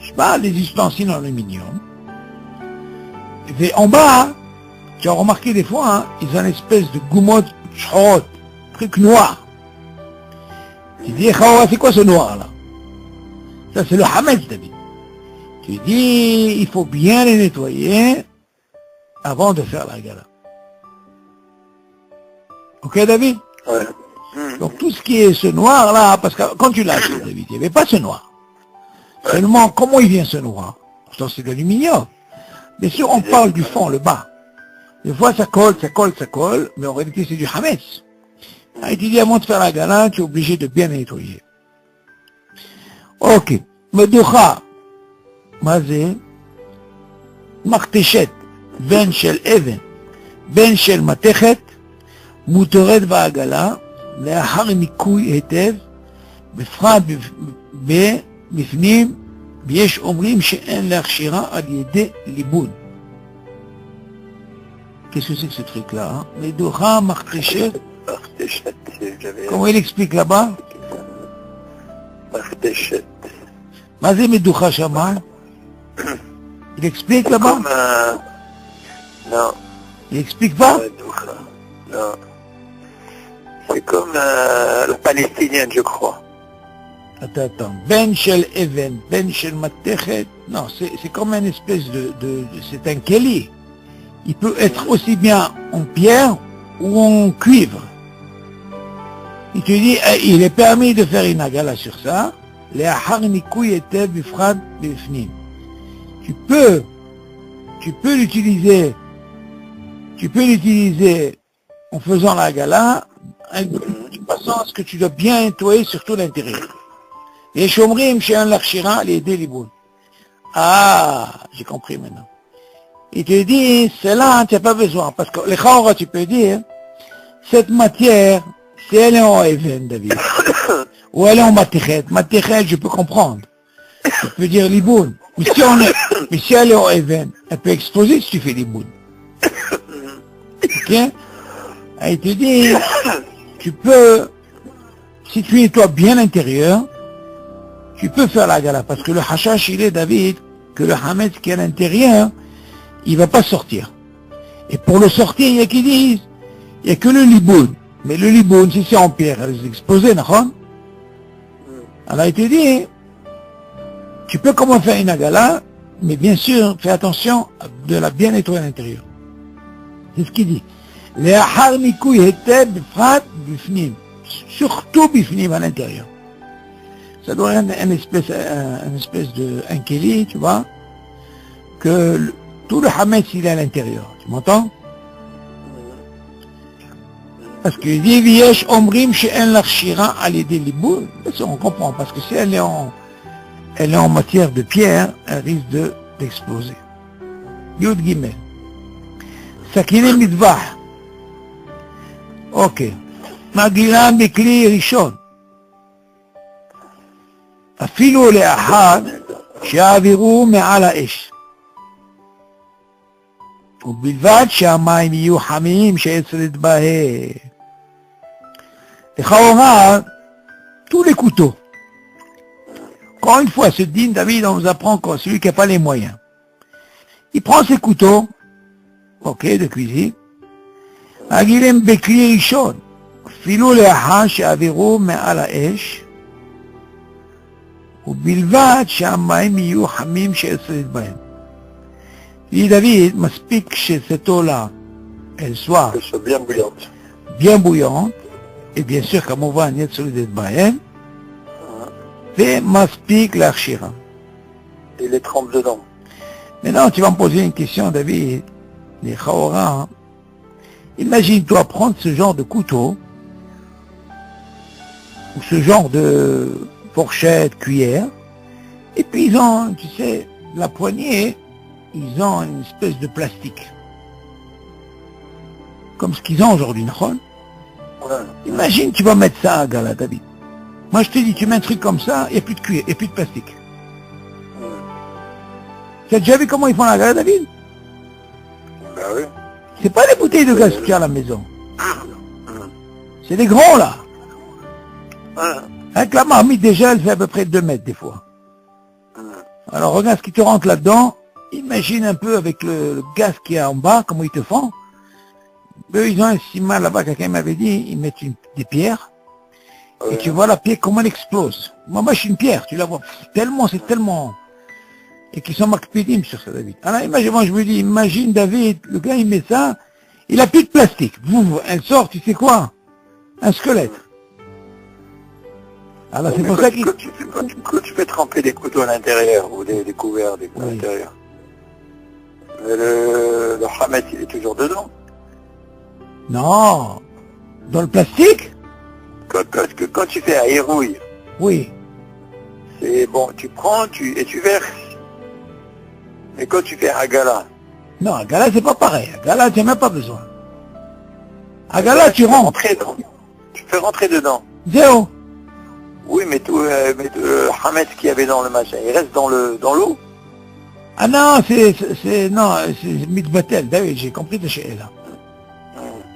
Je parle des ustensiles en aluminium. Et en bas, tu as remarqué des fois, hein, ils ont une espèce de goumotte, shorot, truc noir. Tu dis, c'est quoi ce noir là? Ça c'est le hametz, David. Tu dis, il faut bien les nettoyer avant de faire la gala. Ok, David? Ouais. Donc tout ce qui est ce noir là, parce que quand tu l'as acheté, David, il n'y avait pas ce noir. Seulement, comment il vient ce noir? Pourtant c'est de l'aluminium. Bien sûr, on parle du fond, le bas. Des fois ça colle, mais en réalité c'est du hametz. Et tu dis, avant de faire la gala, tu es obligé de bien nettoyer. Ok. Medoucha. Mazé. Martéchet. Ben shel even. Ben shel matechet. מותרת בעגלה, לאחר ניקוי היטב, בפרט בפנים, ויש אומרים שאין להכשירה על ידי ליבון. Qu'est-ce que c'est que ce truc-là, hein? מדוחה מחתשת. Comment il explique là-bas? מחתשת. מה זה מדוחה שמה? Il explique là-bas? Non. Il explique pas? Non. C'est comme la palestinienne, je crois. Attends. Ben shel even, ben shel matechet. Non, c'est comme une espèce c'est un keli. Il peut être aussi bien en pierre ou en cuivre. Il te dit, il est permis de faire une agala sur ça. Le'achar nikuy etev bifrat bifnim. Tu peux l'utiliser en faisant la gala, de façon à ce que tu dois bien nettoyer surtout l'intérieur. Et Shomrim, chez un l'archira, les déliboules. Ah, j'ai compris maintenant. Il te dit, c'est là, tu n'as pas besoin, parce que les chora, tu peux dire, cette matière, si elle est en even, David, ou elle est en matichet, je peux comprendre. Tu peux dire liboun. Mais si elle est en even, elle peut exploser si tu fais liboun. Ok? Et il te dit, tu peux, si tu nettoies bien l'intérieur, tu peux faire la gala, parce que le hashash, il est, David, que le hametz qui est à l'intérieur, il va pas sortir. Et pour le sortir, il y a qui disent, il n'y a que le liboun. Mais le liboun, si c'est en pierre, elle est explosée, d'accord? Alors il te dit, tu peux comment faire une agala, mais bien sûr, fais attention de la bien nettoyer à l'intérieur. C'est ce qu'il dit. לאחר ניקוי היטב בפרט בפנים, surtout בפנים à l'intérieur. Ça doit être une espèce de un keli, tu vois, que tout le hametz il est à l'intérieur. Tu m'entends? Parce que dit viesh omrim she'en l'archira al yedi liboun. On comprend, parce que si elle est en matière de pierre, elle risque d'exploser. Yud Gimel. Sakine mitzvah. Ok. מגילם בכלי ראשון. אפילו לאחר שיעבירו מעל האש. ובלבד שהמים יהיו חמים שיצרד בהם. לכאורה, tous les couteaux. Encore une fois, ce dîne, David, on nous apprend que celui qui n'a pas les moyens. Il prend ses couteaux, ok, de cuisine, מגילם בכלי ראשון, אפילו לאחר שעבירו מעל האש, ובלבד שהמים יהיו חמים שיצרד בהם. dit David, מספיק שcette eau-là, elle soit bien bouillante, et bien sûr, כמובן, יצרד בהם, ומספיק להכשירה. Et les trempes dedans. Maintenant, tu vas me poser une question, David, les chaora. Imagine-toi prendre ce genre de couteau, ou ce genre de fourchette, cuillère, et puis ils ont, tu sais, la poignée, ils ont une espèce de plastique. comme ce qu'ils ont aujourd'hui, d'accord? Imagine, tu vas mettre ça à Gala, David. Moi, je te dis, tu mets un truc comme ça, il n'y a plus de cuir, il n'y a plus de plastique. Tu as déjà vu comment ils font la Gala, David? Ben oui. C'est pas les bouteilles de gaz que tu as à la maison. C'est des grands, là. Avec la marmite, déjà, elle fait à peu près 2 mètres, des fois. Alors, regarde ce qui te rentre là-dedans. Imagine un peu avec le gaz qu'il y a en bas, comment ils te font. Eux, ils ont un ciment là-bas, quelqu'un m'avait dit, ils mettent des pierres. Et tu vois la pierre, comment elle explose. Moi, je suis une pierre, tu la vois. Tellement, c'est tellement... Et qui sont makpidim sur ça, David. Alors, imagine, moi, je me dis, imagine, David, le gars, il met ça, il a plus de plastique. Elle sort, tu sais quoi? Un squelette. Alors, c'est pour ça qu'il... Quand tu fais tremper des couteaux à l'intérieur, ou des couverts à l'intérieur, le Hametz, il est toujours dedans. Non. Dans le plastique? Quand tu fais à Hérouille, Oui. c'est bon, tu prends et tu verses. Mais quand tu fais à Gala, Non, à Gala, c'est pas pareil. À Gala, tu n'as même pas besoin. À Gala, tu rentres. Tu fais rentrer dedans. Zéro. Oui, mais le Hametz qu'il y avait dans le machin, il reste dans l'eau. Ah non, c'est Mitbatel, David, j'ai compris de chez elle.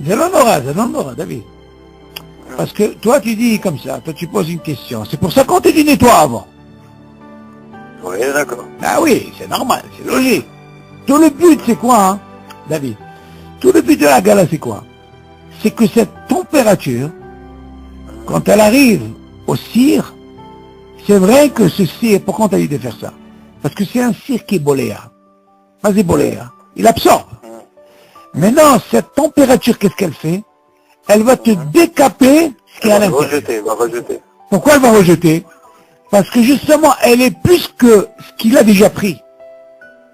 C'est l'honneur, David. Parce que toi, tu dis comme ça, toi, tu poses une question. C'est pour ça qu'on te dit nettoie avant. Oui, d'accord. Ah oui, c'est normal, c'est logique. Tout le but, c'est quoi, hein, David? Tout le but de la Gala, c'est quoi? C'est que cette température, quand elle arrive au cire, c'est vrai que ce cire, pourquoi on t'a dit de faire ça? Parce que c'est un cire qui est boléa. Pas boléa. Il absorbe. Maintenant, cette température, qu'est-ce qu'elle fait? Elle va te décaper ce qui est à l'intérieur. Elle va rejeter. Pourquoi elle va rejeter? Parce que justement, elle est plus que ce qu'il a déjà pris.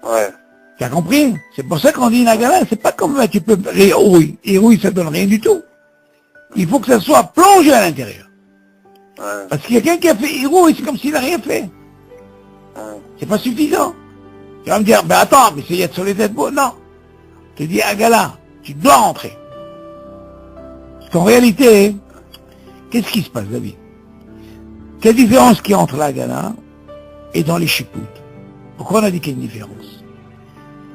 Ouais. Tu as compris? C'est pour ça qu'on dit la Gala, c'est pas comme tu peux... Hérouille, ça donne rien du tout. Il faut que ça soit plongé à l'intérieur. Ouais. Parce qu'il y a quelqu'un qui a fait hérouille, c'est comme s'il n'a rien fait. Ouais. C'est pas suffisant. Tu vas me dire, ben attends, mais c'est Yad sur les têtes beaux. Non. Je te dis, à Gala, tu dois rentrer. Parce qu'en réalité, qu'est-ce qui se passe, David? Quelle différence qu'il y a entre la Gala et dans les chipoutes? Pourquoi on a dit qu'il y a une différence?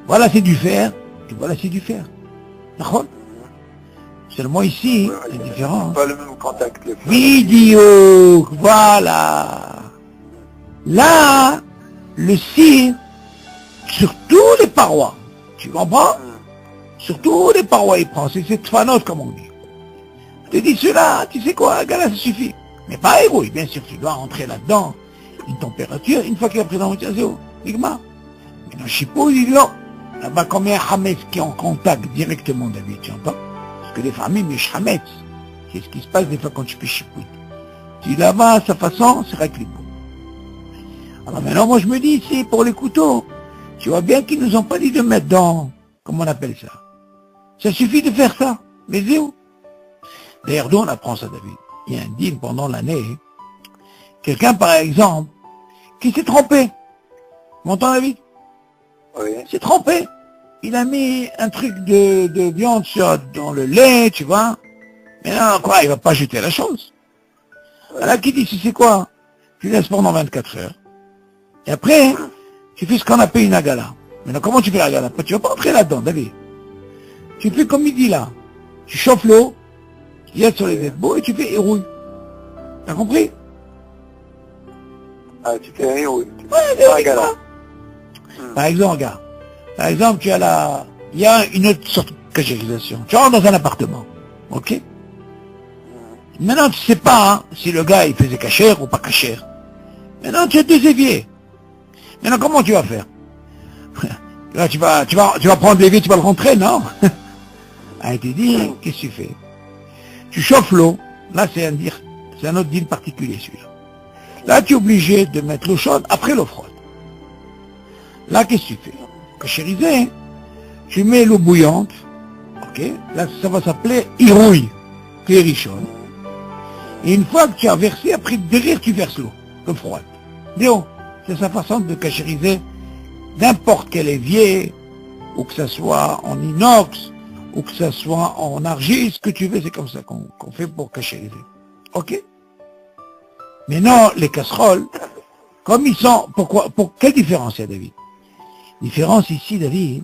Voilà, c'est du fer, et voilà, c'est du fer. D'accord? Seulement ici, la différence. Pas le même contact. Vidéo, voilà. Là, le cire, sur tous les parois, tu comprends? Sur tous les parois, il prend. C'est cette fanote, comme on dit. Je te dis cela, tu sais quoi, Gala, ça suffit. Mais pas hérouille, bien sûr, tu dois rentrer là-dedans. Une température, une fois qu'il a pris dans le zéro. Ligma. Mais dans Chipou, il dit non. Là-bas, combien Hametz qui est en contact directement, David, tu entends? Parce que les familles, mais Hametz. C'est ce qui se passe des fois quand tu fais Chipou. Tu dis là-bas, à sa façon, c'est vrai que les beaux. Alors maintenant, moi, je me dis ici, pour les couteaux, tu vois bien qu'ils nous ont pas dit de mettre dans, comment on appelle ça? Ça suffit de faire ça. Mais zéro. D'ailleurs, d'où on apprend ça, David? Il y a un deal pendant l'année. Quelqu'un, par exemple, qui s'est trompé. M'entends, David? Oui. S'est trompé. Il a mis un truc de viande dans le lait, tu vois. Mais non, quoi, il va pas jeter la chose. Alors, qui dit, tu sais quoi? Tu laisses pendant 24 heures. Et après, tu fais ce qu'on appelle une agala. Maintenant, comment tu fais la agala? Tu vas pas entrer là-dedans, David. Tu fais comme il dit là. Tu chauffes l'eau, tu y sur les têtes beaux et tu fais hérouille. T'as compris? Ah, tu fais hérouille. Ouais, théoriquement. Par exemple, regarde. Par exemple, tu as il y a une autre sorte de cachérisation. Tu rentres dans un appartement. Ok? Maintenant, tu sais pas hein, si le gars, il faisait cachère ou pas cachère. Maintenant, tu as deux éviers. Maintenant, comment tu vas faire? Là, tu vas prendre l'évier, tu vas le rentrer, non? Ah, il te dit, qu'est-ce que tu fais? Tu chauffes l'eau. Là, c'est un autre deal particulier, celui-là. Là, tu es obligé de mettre l'eau chaude après l'eau froide. Là, qu'est-ce que tu fais? Cachériser, tu mets l'eau bouillante, ok? Là, ça va s'appeler irouille, clairichonne. Et une fois que tu as versé, après, derrière, tu verses l'eau froide. Déo, c'est sa façon de cachériser n'importe quel évier, ou que ça soit en inox, ou que ça soit en argile, ce que tu veux, c'est comme ça qu'on fait pour cachériser. Ok? Mais non, les casseroles, comme ils sont, quelle différence il y a, David? Différence ici, David,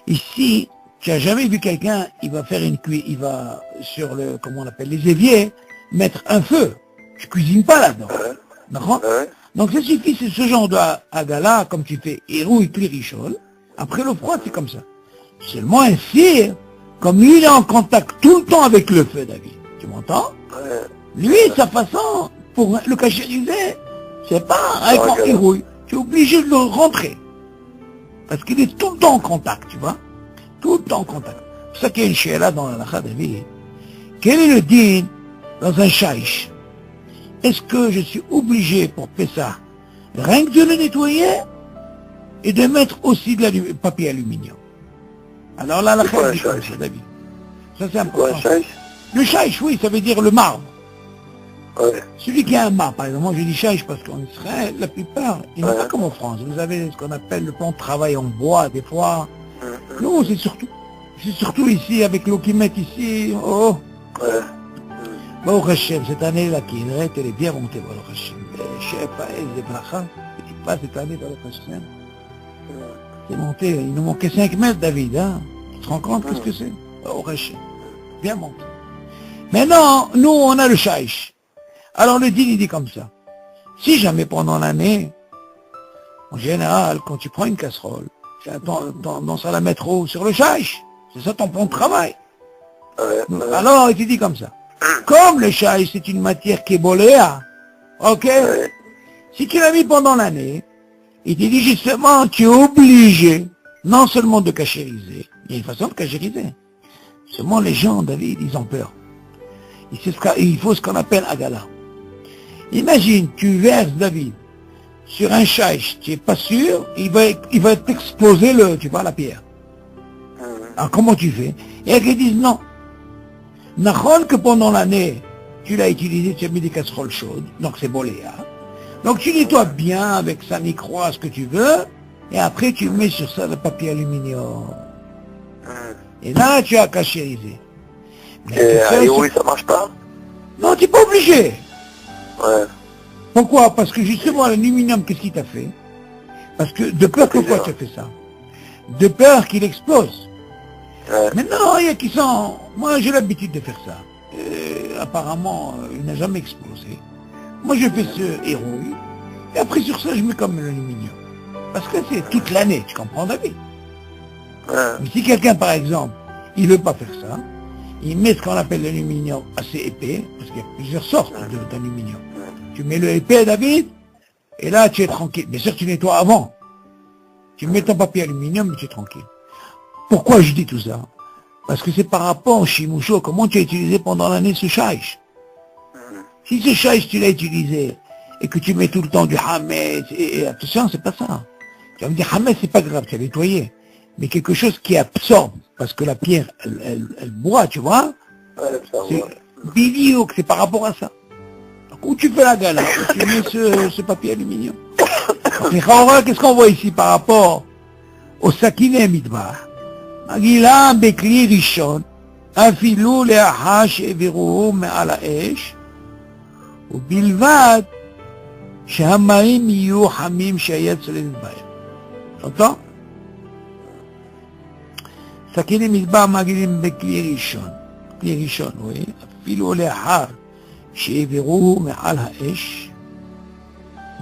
ici, tu as jamais vu quelqu'un, il va faire il va sur le, comment on appelle, les éviers, mettre un feu. Tu cuisines pas là-dedans. D'accord? Donc ça suffit, c'est ce genre de agala, comme tu fais Hérou et Klirichol. Après le froid, c'est comme ça. Seulement un cire, comme lui, il est en contact tout le temps avec le feu, David. Tu m'entends? Lui, sa façon, pour le cachériser, c'est pas avec un Hérou. Tu es obligé de le rentrer. Parce qu'il est tout le temps en contact, tu vois? Tout le temps en contact. C'est pour ça qu'il y a une chéla dans la lacha, David. Quel est le din dans un shaïch? Est-ce que je suis obligé pour Pessah, rien que de le nettoyer et de mettre aussi de papier aluminium? Alors là, la lacha, David. Ça, c'est important. Le shaïch, oui, ça veut dire le marbre. Celui qui a un marbre, par exemple, moi je dis shaïch parce qu'en Israël, la plupart, ils n'ont pas comme en France. Vous avez ce qu'on appelle le plan de travail en bois, des fois. Non, c'est surtout ici, avec l'eau qu'ils mettent ici. Oh. Baruch Hashem, cette année, la Kineret, elle est bien montée, Baruch Hashem. Chef, des brachas, c'est pas cette année, Baruch Hashem. C'est monté, il nous manquait 5 mètres, David, hein. Tu te rends compte, qu'est-ce que c'est? Baruch Hashem. Bien monté. Maintenant, nous, on a le shaïch. Alors le din, il dit comme ça. Si jamais pendant l'année, en général, quand tu prends une casserole, tu as tendance à la mettre sur le shaïch. C'est ça ton plan de travail. Alors, il te dit comme ça. Comme le shaïch, c'est une matière qui est boléa, ok? Si tu l'as mis pendant l'année, il te dit justement, tu es obligé, non seulement de cachériser, il y a une façon de cachériser. Seulement les gens, David, ils ont peur. Il faut ce qu'on appelle agala. Imagine, tu verses, David, sur un shaïch, tu n'es pas sûr, il va t'exploser tu vois, la pierre. Alors comment tu fais? Et ils disent non. N'achol que pendant l'année, tu l'as utilisé, tu as mis des casseroles chaudes, donc c'est boléa. Donc tu nettoies bien avec sa micro, ce que tu veux, et après tu mets sur ça le papier aluminium. Et là, tu as cachérisé. Et oui, ça marche pas? Non, tu n'es pas obligé. Pourquoi? Parce que justement, l'aluminium, qu'est-ce qu'il t'a fait? Parce que, de peur, pourquoi tu as fait ça? De peur qu'il explose. Maintenant, il y a qui sont... Moi, j'ai l'habitude de faire ça. Apparemment, il n'a jamais explosé. Moi, je fais ce héros. Et après, sur ça, je mets comme l'aluminium. Parce que c'est toute l'année, tu comprends, David? Mais si quelqu'un, par exemple, il veut pas faire ça, il met ce qu'on appelle l'aluminium assez épais, parce qu'il y a plusieurs sortes d'aluminium. Tu mets le épais, David, et là, tu es tranquille. Bien sûr, tu nettoies avant. Tu mets ton papier aluminium, mais tu es tranquille. Pourquoi je dis tout ça? Parce que c'est par rapport au Shimoucho, comment tu as utilisé pendant l'année ce shaïch. Si ce shaïch, tu l'as utilisé, et que tu mets tout le temps du hametz, et attention, c'est pas ça. Tu vas me dire, hametz, c'est pas grave, tu as nettoyé. Mais quelque chose qui absorbe, parce que la pierre, elle boit, tu vois. C'est bilio, c'est par rapport à ça. Donc, où tu fais la gala, où tu mets ce papier aluminium. Qu'est-ce qu'on voit ici par rapport au sakiné midbar? מגעילה בכלי ראשון, אפילו לאחר שהעבירוהו מעל האש, ובלבד שהמים יהיו חמים שהיצר יתבהם. אותו? סכיני מדבר מגעילים בכלי ראשון, כלי ראשון, אפילו לאחר שהעבירוהו מעל האש,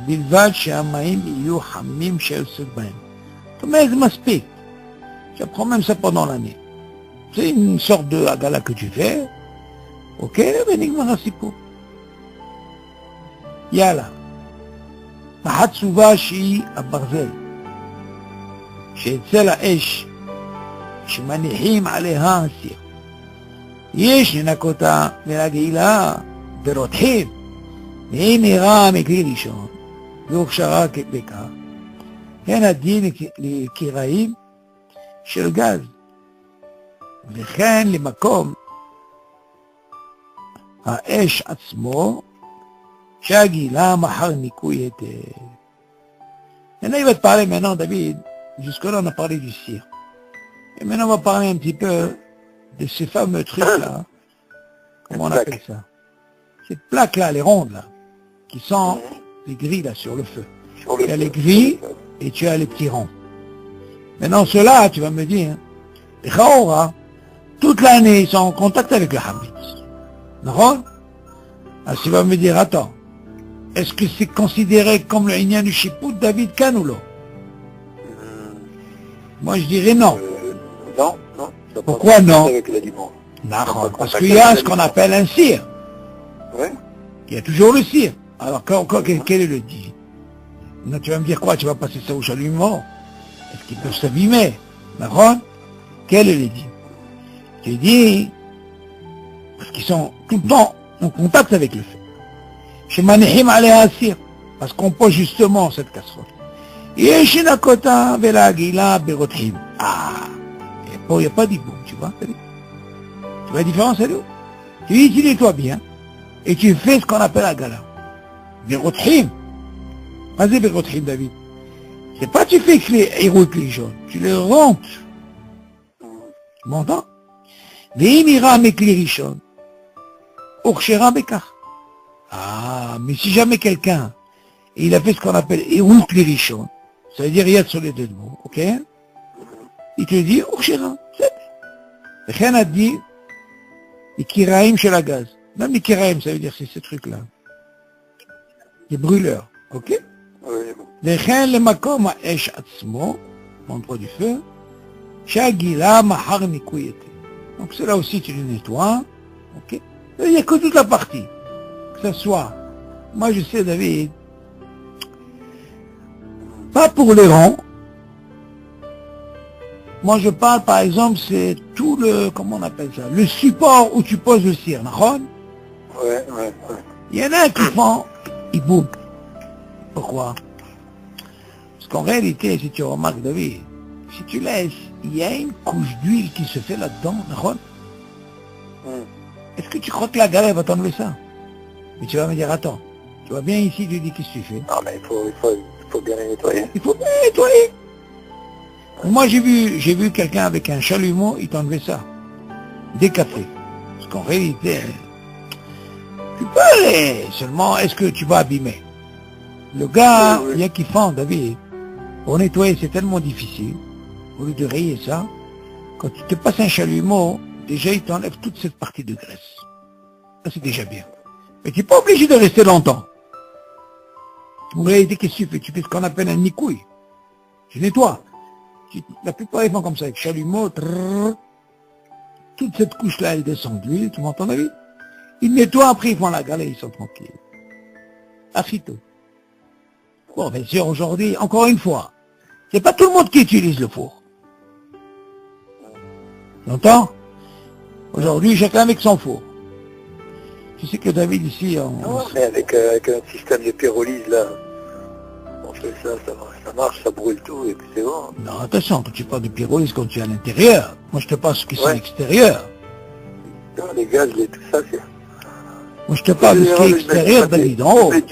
בלבד שהמים יהיו חמים שהיצר יתבהם. זאת אומרת, זה מספיק. Tu apprends même ça pendant l'année. C'est une sorte de agala que tu fais. Ok, mais nigmar sipo. Yala. Mahatsuva shi abarzel. שאצל האש שמניחים עליה הסיר. יש לנקות אותה ולגעילה ברותחים. והיא נראה מכלי ראשון והוכשרה בכך. הן הדין לקיראים של גז, וכן למקום האש עצמו שהגילה מחר ניקוי היטב. Maintenant il va te parler maintenant, David, jusque là on a parlé du cire. Et maintenant on va parler un petit peu de ces fameux trucs-là, comment on appelle ça? Ces plaques-là, les rondes, là, qui sont les grilles, là, sur le feu. Tu as les grilles et tu as les petits ronds. Maintenant, ceux-là, tu vas me dire, les Khaoura, toute l'année, ils sont en contact avec le Hametz. D'accord? Alors, tu vas me dire, attends, est-ce que c'est considéré comme le Inyan du Shiput David Khan ou non? Moi, je dirais non. Non. Pourquoi non? Avec l'aliment. Parce qu'il y a ce qu'on appelle un cire. Oui. Il y a toujours le cire. Alors, quel est le dit? Non, tu vas me dire quoi? Tu vas passer ça au chalumeau? Est-ce qu'ils peuvent s'abîmer? D'accord? Quel est le dit? Tu dis, parce qu'ils sont tout le temps en contact avec le feu. Chez Manihim aléha cire. Parce qu'on pose justement cette casserole. Et chez Nakota, Velagila, Berothim. Ah! Et bon, il n'y a pas d'hiboum, tu vois? Tu vois la différence, elle est où? Tu utilises-toi bien. Et tu fais ce qu'on appelle la gala. Berothim. Vas-y, Berothim, David. C'est pas tu fais que les héros les jaunes. Tu les rentres. Tu m'entends? Veimira mekli rishon. Urshera bekar. Ah, mais si jamais quelqu'un, il a fait ce qu'on appelle héros les rishon, ça veut dire yad sur les deux mots, ok? Il te dit Urshera. Et rien a dit les kiraïm chez la gaz. Même les kiraïm, ça veut dire c'est ces trucs-là. Les brûleurs, ok? לכן למקום האש עצמו, l'endroit du feu, שהגילה מחר ניקוי יותר. Donc c'est là aussi tu le nettoies, ok? Il n'y a que toute la partie, que ce soit, moi je sais David, pas pour les ronds, moi je parle par exemple, c'est tout le, comment on appelle ça, le support où tu poses le cire, d'accord? Ouais. Il y en a qui font, ils boum. Pourquoi? Parce qu'en réalité, si tu remarques, David, si tu laisses, il y a une couche d'huile qui se fait là-dedans, d'accord? Est-ce que tu crois que la galère va t'enlever ça? Mais tu vas me dire, attends, tu vois bien ici, tu dis, qu'est-ce que tu fais? Non, mais il faut bien les nettoyer. Il faut bien nettoyer. Moi, j'ai vu quelqu'un avec un chalumeau, il t'enlevait ça. Des cafés. Parce qu'en réalité, tu peux aller, seulement, est-ce que tu vas abîmer? Le gars, il y a qui font, David, pour nettoyer, c'est tellement difficile. Au lieu de rayer ça, quand tu te passes un chalumeau, déjà, il t'enlève toute cette partie de graisse. Ça, c'est déjà bien. Mais tu n'es pas obligé de rester longtemps. En réalité, qu'est-ce que tu fais? Tu fais ce qu'on appelle un nikouille. Tu nettoies. La plupart, ils font comme ça, avec chalumeau, toute cette couche-là, elle descend d'huile, tu m'entends, David? Ils nettoient, après, ils font la galère, ils sont tranquilles. Afito. Bon, bien sûr, aujourd'hui, encore une fois, c'est pas tout le monde qui utilise le four. Tu entends? Aujourd'hui, chacun avec son four. Tu sais que David, ici, Non, mais avec un système de pyrolyse, là, on fait ça marche, ça brûle tout, et puis c'est bon. Non, attention, quand tu parles de pyrolyse, quand tu es à l'intérieur, moi je te parle ce qui est à l'extérieur. Non, les gaz, tout ça, c'est... Moi je te parle de ce qui est extérieur, David, en haut. Il met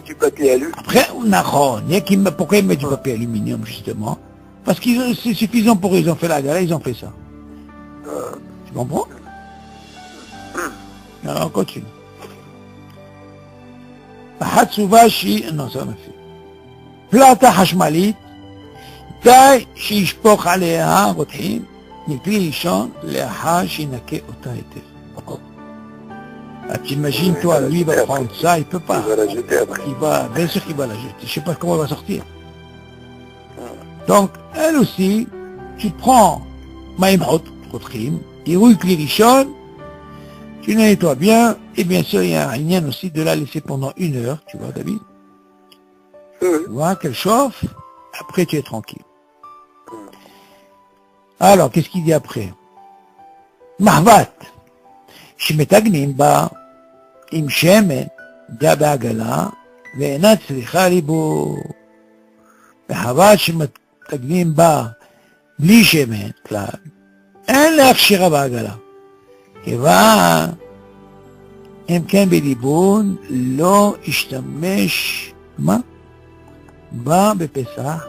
du papier alu. Après, pourquoi ils mettent du papier aluminium, justement? Parce que c'est suffisant pour eux, ils ont fait la galère, ils ont fait ça. Tu comprends? Alors, on continue. Non, ça m'a fait. פלטה חשמלית, די שישפוך עליה רותחים מכלי ראשון לאחר שינקה אותה היטב. T'imagines, toi, lui, il va prendre ça, il peut pas. Il va la jeter après. Bien sûr qu'il va la jeter. Je sais pas comment elle va sortir. Donc, elle aussi, tu prends Maïm Rotrim, il rouille les richonnes, tu la nettoies bien, et bien sûr, il y a un lien aussi de la laisser pendant 1 heure, tu vois, David? Tu vois qu'elle chauffe, après tu es tranquille. Alors, qu'est-ce qu'il dit après? Mahvat, שמתגנים בה עם שמן, דה בעגלה, ואינה צריכה ליבור. וחבל שמתגנים בה בלי שמן כלל, אין להכשירה בעגלה. כיוון, אם כן בליבון, לא ישתמש, מה? בא בפסח,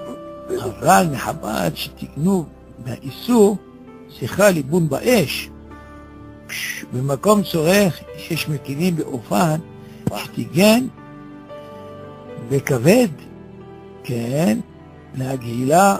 אבל מחב"ד שתקנו מהאיסור, שיחה ליבון באש. במקום צורך יש מקימים באופן שתיגן בכבד, כן, להגהילה